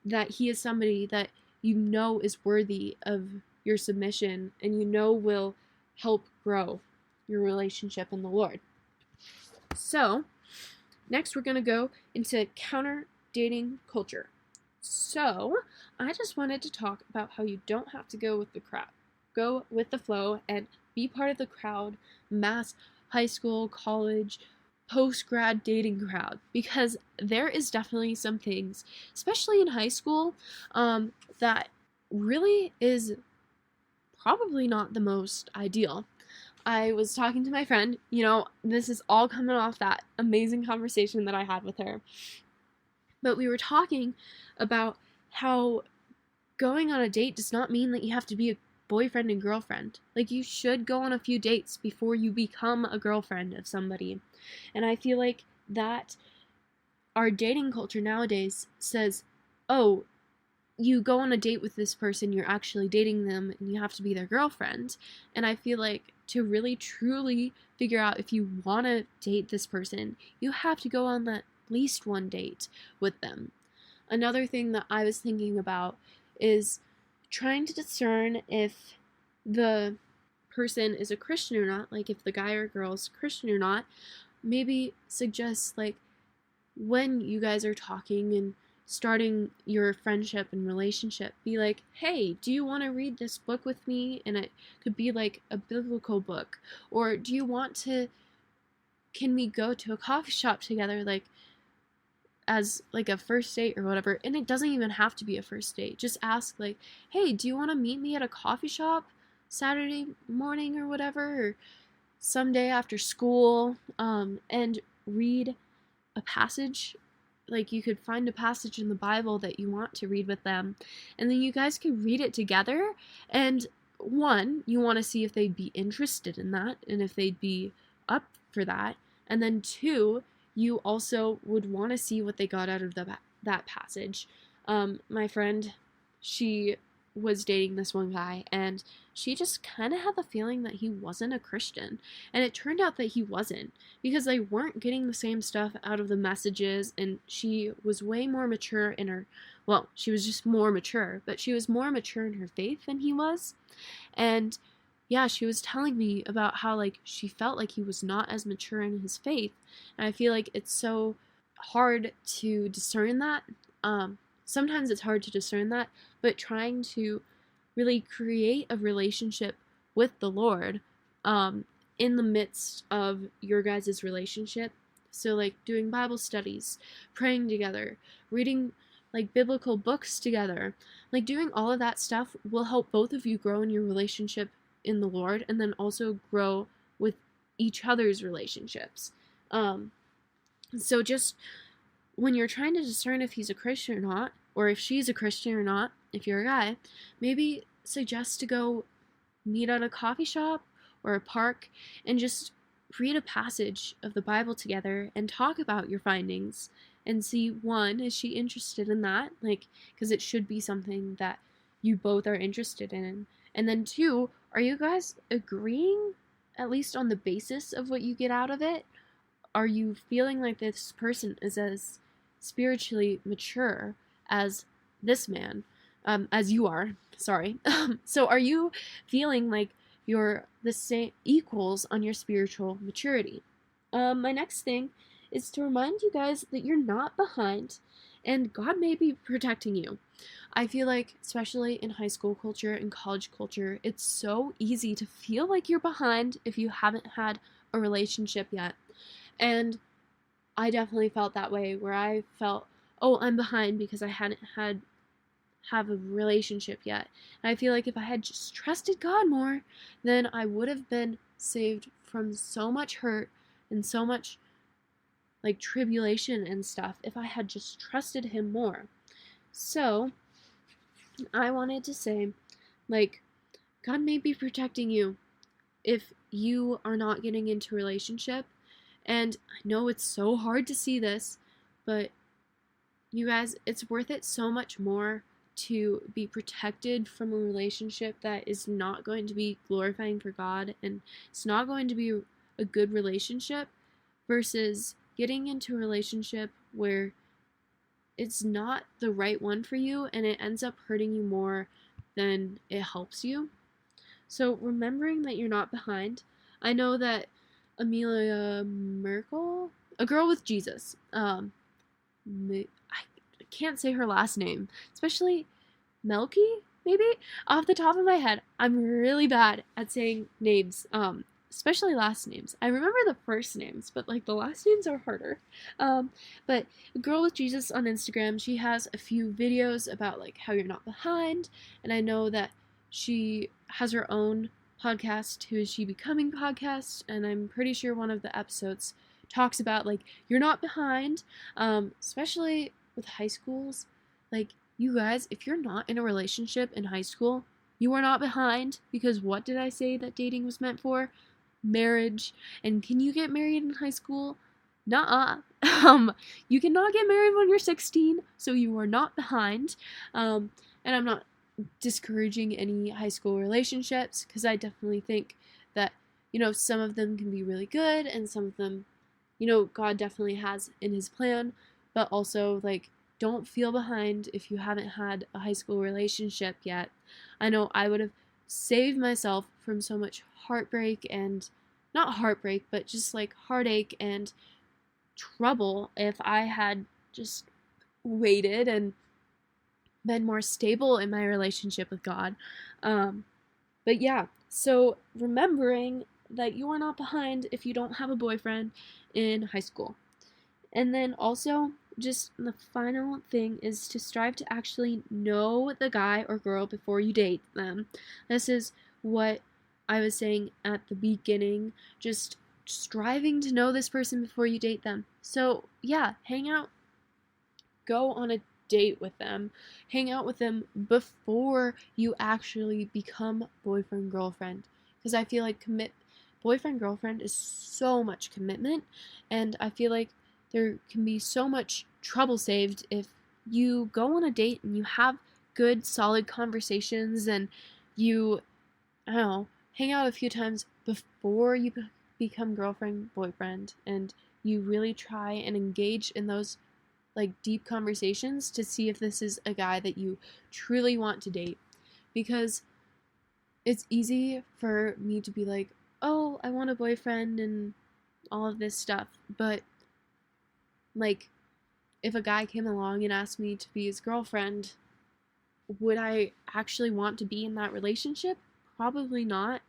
A: that he is somebody that you know is worthy of your submission and you know will help grow your relationship in the Lord. So next we're going to go into counter dating culture. So I just wanted to talk about how you don't have to go with the crowd. Go with the flow and be part of the crowd, mass high school, college, post-grad dating crowd, because there is definitely some things, especially in high school, that really is probably not the most ideal. I was talking to my friend, this is all coming off that amazing conversation that I had with her, but we were talking about how going on a date does not mean that you have to be a boyfriend and girlfriend. Like, you should go on a few dates before you become a girlfriend of somebody. And I feel like that our dating culture nowadays says, oh, you go on a date with this person, you're actually dating them, and you have to be their girlfriend. And I feel like to really truly figure out if you want to date this person, you have to go on at least one date with them. Another thing that I was thinking about is trying to discern if the person is a Christian or not, like if the guy or girl is Christian or not. Maybe suggest like when you guys are talking and starting your friendship and relationship, be like, hey, do you want to read this book with me? And it could be like a biblical book. Or do you want to, can we go to a coffee shop together, like as like a first date or whatever? And it doesn't even have to be a first date. Just ask like, hey, do you want to meet me at a coffee shop Saturday morning or whatever, or someday after school, and read a passage. Like, you could find a passage in the Bible that you want to read with them, and then you guys could read it together. And one, you want to see if they'd be interested in that and if they'd be up for that. And then two, you also would want to see what they got out of that passage. My friend, she was dating this one guy, and she just kind of had the feeling that he wasn't a Christian. And it turned out that he wasn't, because they weren't getting the same stuff out of the messages, and she was way more mature in her, well, she was just more mature, but she was more mature in her faith than he was. And yeah, she was telling me about how like she felt like he was not as mature in his faith. And I feel like it's so hard to discern that. Sometimes it's hard to discern that, but trying to really create a relationship with the Lord in the midst of your guys' relationship. So like doing Bible studies, praying together, reading like biblical books together, like doing all of that stuff will help both of you grow in your relationship in the Lord, and then also grow with each other's relationships. So just when you're trying to discern if he's a Christian or not, or if she's a Christian or not, if you're a guy, maybe suggest to go meet at a coffee shop or a park and just read a passage of the Bible together and talk about your findings and see, one, is she interested in that? Like, because it should be something that you both are interested in. And then two, are you guys agreeing at least on the basis of what you get out of it? Are you feeling like this person is as spiritually mature as this man, as you are. Sorry. So are you feeling like you're the same equals on your spiritual maturity? My next thing is to remind you guys that you're not behind and God may be protecting you. I feel like, especially in high school culture and college culture, it's so easy to feel like you're behind if you haven't had a relationship yet. And I definitely felt that way, where I felt, oh, I'm behind because I hadn't have a relationship yet. And I feel like if I had just trusted God more, then I would have been saved from so much hurt and so much like tribulation and stuff if I had just trusted him more. So, I wanted to say, like, God may be protecting you if you are not getting into a relationship. And I know it's so hard to see this, but you guys, it's worth it so much more to be protected from a relationship that is not going to be glorifying for God and it's not going to be a good relationship versus getting into a relationship where it's not the right one for you and it ends up hurting you more than it helps you. So remembering that you're not behind. I know that Amelia Merkel, a girl with Jesus, I can't say her last name, especially Melky, maybe? Off the top of my head, I'm really bad at saying names, especially last names. I remember the first names, but like the last names are harder. But Girl with Jesus on Instagram, she has a few videos about like how you're not behind, and I know that she has her own podcast, Who Is She Becoming podcast, and I'm pretty sure one of the episodes talks about like you're not behind, especially with high schools. Like, you guys, if you're not in a relationship in high school, you are not behind, because what did I say that dating was meant for? Marriage. And can you get married in high school? Nuh-uh. You cannot get married when you're 16, so you are not behind. And I'm not discouraging any high school relationships, because I definitely think that, some of them can be really good, and some of them, God definitely has in his plan, but also, like, don't feel behind if you haven't had a high school relationship yet. I know I would have saved myself from so much heartbreak, and not heartbreak, but just like heartache and trouble if I had just waited and been more stable in my relationship with God. But yeah, so remembering that you are not behind if you don't have a boyfriend in high school. And then also, just the final thing is to strive to actually know the guy or girl before you date them. This is what I was saying at the beginning, just striving to know this person before you date them. So yeah, hang out, go on a date with them, hang out with them before you actually become boyfriend girlfriend, because I feel like boyfriend girlfriend is so much commitment, and I feel like there can be so much trouble saved if you go on a date and you have good solid conversations and you, I don't know, hang out a few times before you become girlfriend boyfriend, and you really try and engage in those like deep conversations to see if this is a guy that you truly want to date. Because it's easy for me to be like, oh, I want a boyfriend and all of this stuff, but like, if a guy came along and asked me to be his girlfriend, would I actually want to be in that relationship? Probably not.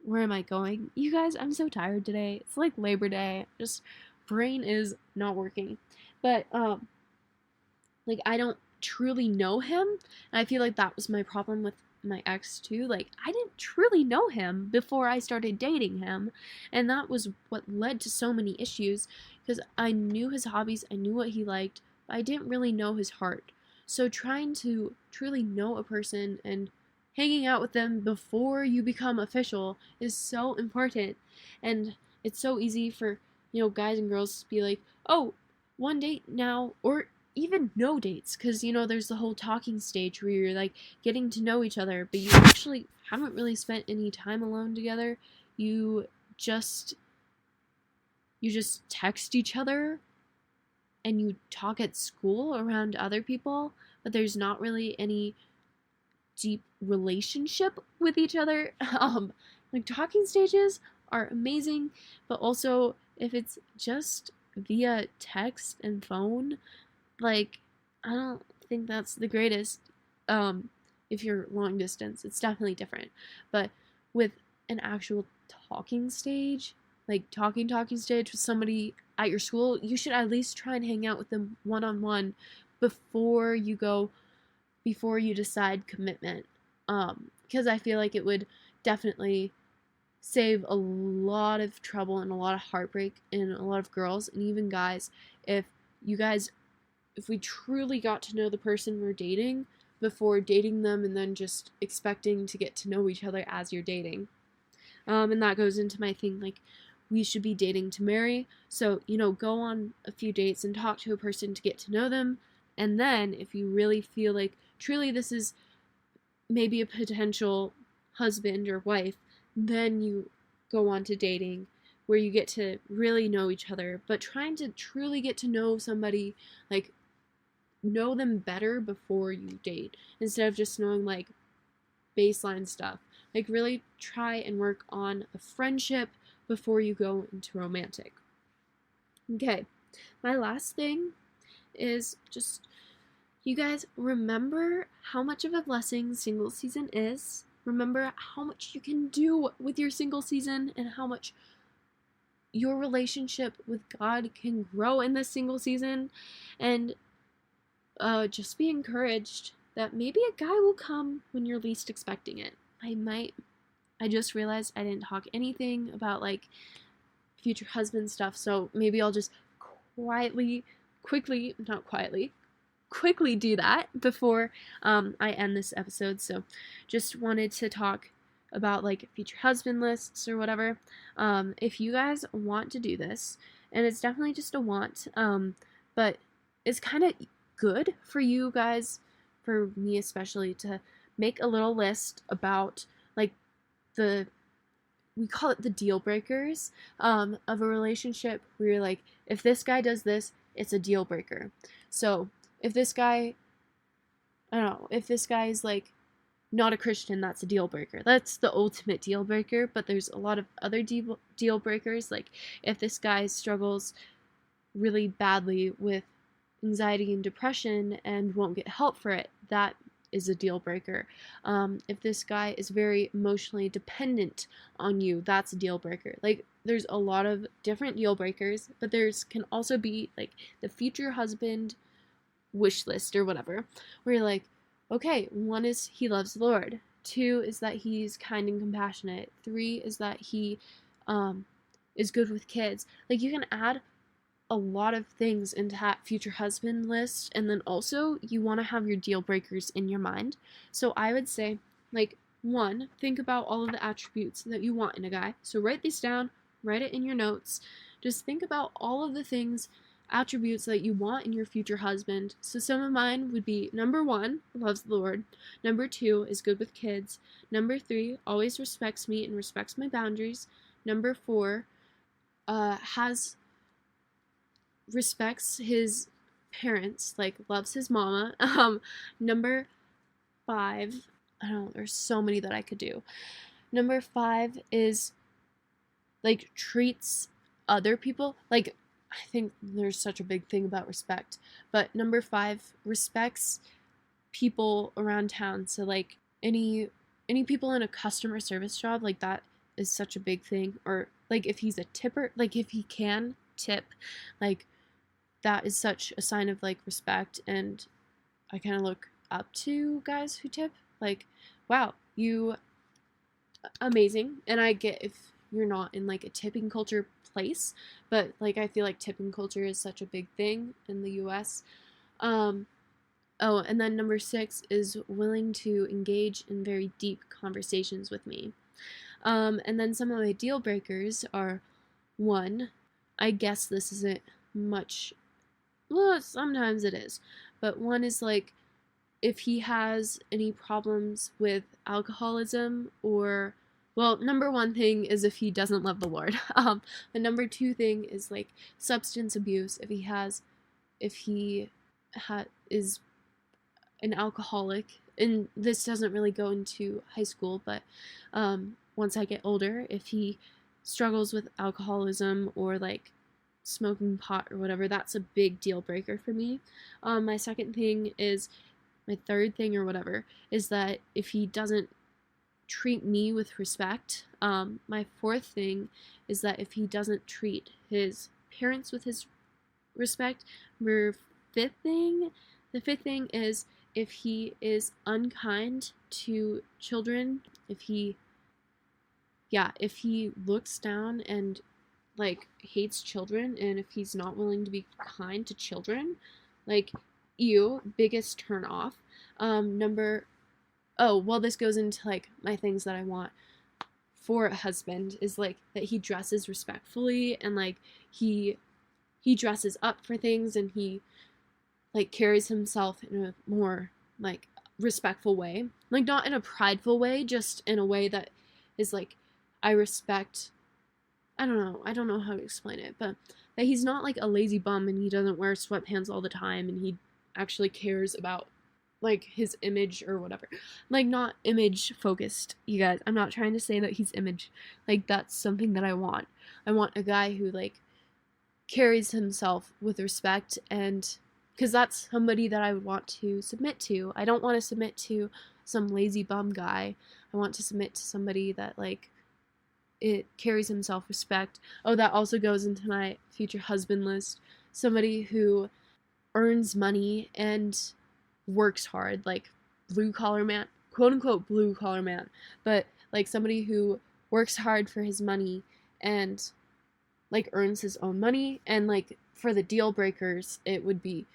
A: Where am I going? You guys, I'm so tired today. It's like Labor Day. Just brain is not working. But like, I don't truly know him, and I feel like that was my problem with my ex too. Like, I didn't truly know him before I started dating him, and that was what led to so many issues, because I knew his hobbies, I knew what he liked, but I didn't really know his heart. So trying to truly know a person and hanging out with them before you become official is so important. And it's so easy for, guys and girls to be like, oh, one date now, or even no dates, because there's the whole talking stage where you're like getting to know each other, but you actually haven't really spent any time alone together. You just text each other and you talk at school around other people, but there's not really any deep relationship with each other. Like talking stages are amazing, but also if it's just via text and phone, like I don't think that's the greatest. If you're long distance, it's definitely different. But with an actual talking stage, like talking stage with somebody at your school, you should at least try and hang out with them one on one before you go before you decide commitment. Because I feel like it would definitely save a lot of trouble and a lot of heartbreak in a lot of girls and even guys if you guys if we truly got to know the person we're dating before dating them and then just expecting to get to know each other as you're dating. And that goes into my thing, like, we should be dating to marry. So, go on a few dates and talk to a person to get to know them. And then, if you really feel like truly this is maybe a potential husband or wife, then you go on to dating where you get to really know each other. But trying to truly get to know somebody, like, know them better before you date instead of just knowing, like, baseline stuff. Like, really try and work on a friendship before you go into romantic. Okay, my last thing is just, you guys remember how much of a blessing single season is. Remember how much you can do with your single season and how much your relationship with God can grow in this single season. And just be encouraged that maybe a guy will come when you're least expecting it. I just realized I didn't talk anything about, like, future husband stuff, so maybe I'll just quickly do that before I end this episode. So just wanted to talk about, like, future husband lists or whatever. If you guys want to do this, and it's definitely just a want, but it's kind of good for you guys, for me especially, to make a little list about, like, we call it the deal breakers of a relationship, where you're like, if this guy does this, it's a deal breaker. So if this guy, I don't know, if this guy is, like, not a Christian, that's a deal breaker. That's the ultimate deal breaker, but there's a lot of other deal breakers. Like, if this guy struggles really badly with anxiety and depression and won't get help for it, that is a deal breaker. If this guy is very emotionally dependent on you, that's a deal breaker. Like, there's a lot of different deal breakers, but there's can also be, like, the future husband wish list or whatever, where you're like, okay, 1 is he loves the Lord, 2 is that he's kind and compassionate, 3 is that he is good with kids. Like, you can add a lot of things into that future husband list, and then also you want to have your deal breakers in your mind. So I would say, like, 1, think about all of the attributes that you want in a guy. So write these down, write it in your notes. Just think about all of the things, attributes that you want in your future husband. So some of mine would be: number 1, loves the Lord. Number 2 is good with kids. Number 3, always respects me and respects my boundaries. Number 4, respects his parents, like, loves his mama. Number 5, I don't know, there's so many that I could do. Number 5 is, like, treats other people, like, I think there's such a big thing about respect, but number 5 respects people around town. So, like, any people in a customer service job, like, that is such a big thing. Or, like, if he's a tipper, like, if he can tip, like, that is such a sign of, like, respect. And I kind of look up to guys who tip. Like, wow, you amazing. And I get if you're not in, like, a tipping culture place, but, like, I feel like tipping culture is such a big thing in the US. Oh, and then number 6 is willing to engage in very deep conversations with me. And then some of my deal breakers are: 1, I guess this isn't much, well, sometimes it is, but 1 is, like, if he has any problems with alcoholism, or, well, number 1 thing is if he doesn't love the Lord. The number 2 thing is, like, substance abuse. If he is an alcoholic, and this doesn't really go into high school, but once I get older, if he struggles with alcoholism or like smoking pot or whatever, that's a big deal breaker for me. My second thing is, my third thing or whatever, is that if he doesn't treat me with respect. My fourth thing is that if he doesn't treat his parents with his respect. The fifth thing is if he is unkind to children, if he looks down and like hates children, and if he's not willing to be kind to children, like, biggest turn off. This goes into like my things that I want for a husband is like that he dresses respectfully, and like he dresses up for things, and he like carries himself in a more like respectful way, like not in a prideful way, just in a way that is like, I respect, I don't know how to explain it, but that he's not like a lazy bum and he doesn't wear sweatpants all the time, and he actually cares about like his image or whatever. Like, not image focused, you guys. I'm not trying to say that he's image. Like, that's something that I want. I want a guy who like carries himself with respect, and because that's somebody that I would want to submit to. I don't want to submit to some lazy bum guy. I want to submit to somebody that like it carries himself respect. Oh, that also goes into my future husband list. Somebody who earns money and works hard, like blue collar man, quote unquote blue collar man, but like somebody who works hard for his money and like earns his own money, and like for the deal breakers, it would be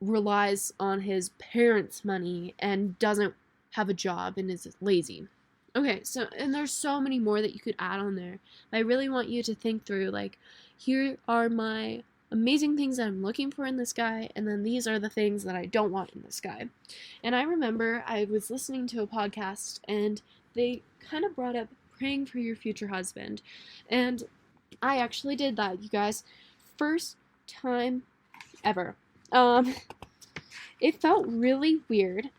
A: relies on his parents' money and doesn't have a job and is lazy. Okay, so, and there's so many more that you could add on there. But I really want you to think through, like, here are my amazing things that I'm looking for in this guy, and then these are the things that I don't want in this guy. And I remember I was listening to a podcast, and they kind of brought up praying for your future husband. And I actually did that, you guys. First time ever. It felt really weird.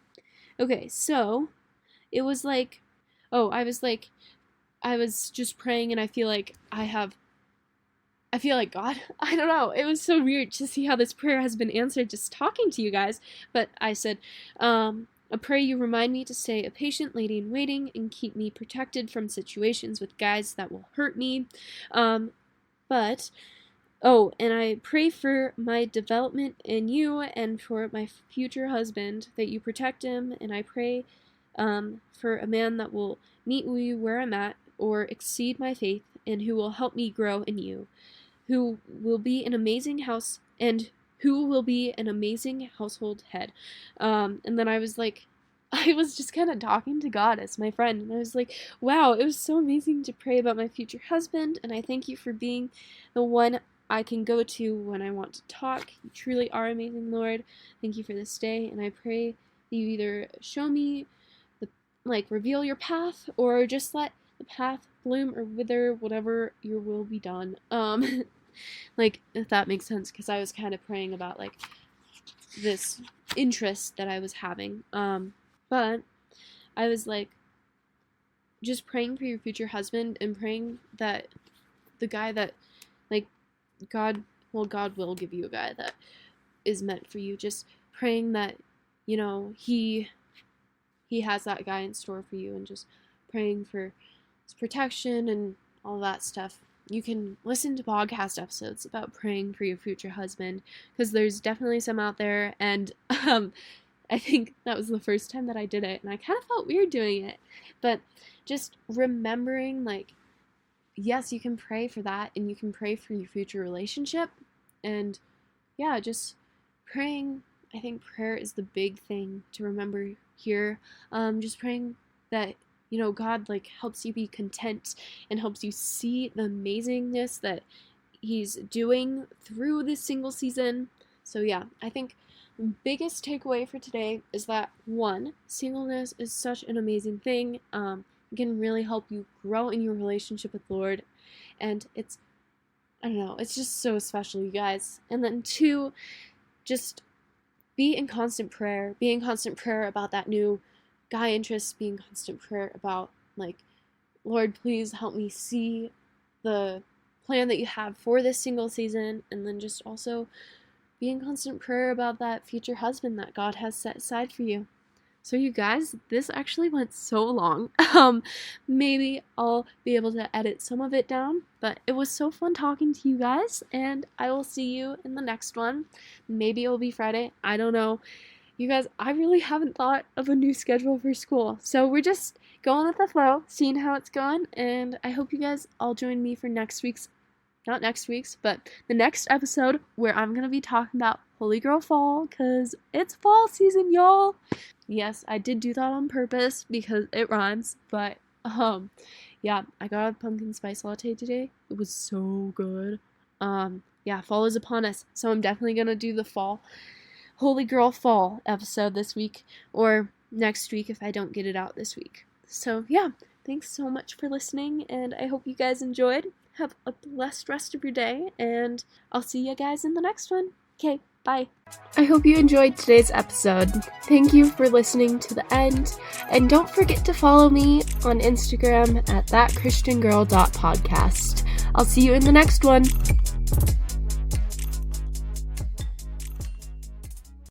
A: Okay, so it was like, I was just praying, and I feel like God. I don't know. It was so weird to see how this prayer has been answered just talking to you guys. But I said, I pray you remind me to stay a patient lady in waiting and keep me protected from situations with guys that will hurt me. And I pray for my development in you and for my future husband, that you protect him, and I pray for a man that will meet you where I'm at or exceed my faith, and who will help me grow in you, who will be an amazing household head. And then I was like, I was just kind of talking to God as my friend, and I was like, wow, it was so amazing to pray about my future husband, and I thank you for being the one I can go to when I want to talk. You truly are amazing, Lord. Thank you for this day, and I pray that you either show me, reveal your path, or just let the path bloom or wither, whatever your will be done. If that makes sense, because I was kind of praying about, like, this interest that I was having. But I was, like, just praying for your future husband, and praying that the guy that, like, God will give you a guy that is meant for you. Just praying that, he has that guy in store for you, and just praying for his protection and all that stuff. You can listen to podcast episodes about praying for your future husband, because there's definitely some out there, and I think that was the first time that I did it, and I kind of felt weird doing it. But just remembering, like, yes, you can pray for that, and you can pray for your future relationship, and yeah, just praying. I think prayer is the big thing to remember here. Just praying that, God, like, helps you be content and helps you see the amazingness that he's doing through this single season. So yeah, I think the biggest takeaway for today is that, one, singleness is such an amazing thing. It can really help you grow in your relationship with the Lord, and it's just so special, you guys. And then two, just be in constant prayer. Be in constant prayer about that new guy interest. Be in constant prayer about, like, Lord, please help me see the plan that you have for this single season. And then just also be in constant prayer about that future husband that God has set aside for you. So you guys, this actually went so long. Maybe I'll be able to edit some of it down, but it was so fun talking to you guys, and I will see you in the next one. Maybe it will be Friday. I don't know. You guys, I really haven't thought of a new schedule for school, so we're just going with the flow, seeing how it's going, and I hope you guys all join me for not next week's, but the next episode where I'm going to be talking about Holy Girl Fall, because it's fall season, y'all. Yes, I did do that on purpose because it rhymes, but, yeah, I got a pumpkin spice latte today. It was so good. Yeah, fall is upon us, so I'm definitely going to do the fall, Holy Girl Fall episode this week, or next week if I don't get it out this week. So, yeah, thanks so much for listening, and I hope you guys enjoyed. Have a blessed rest of your day, and I'll see you guys in the next one. Okay, bye. I hope you enjoyed today's episode. Thank you for listening to the end, and don't forget to follow me on Instagram at thatchristiangirl.podcast. I'll see you in the next one.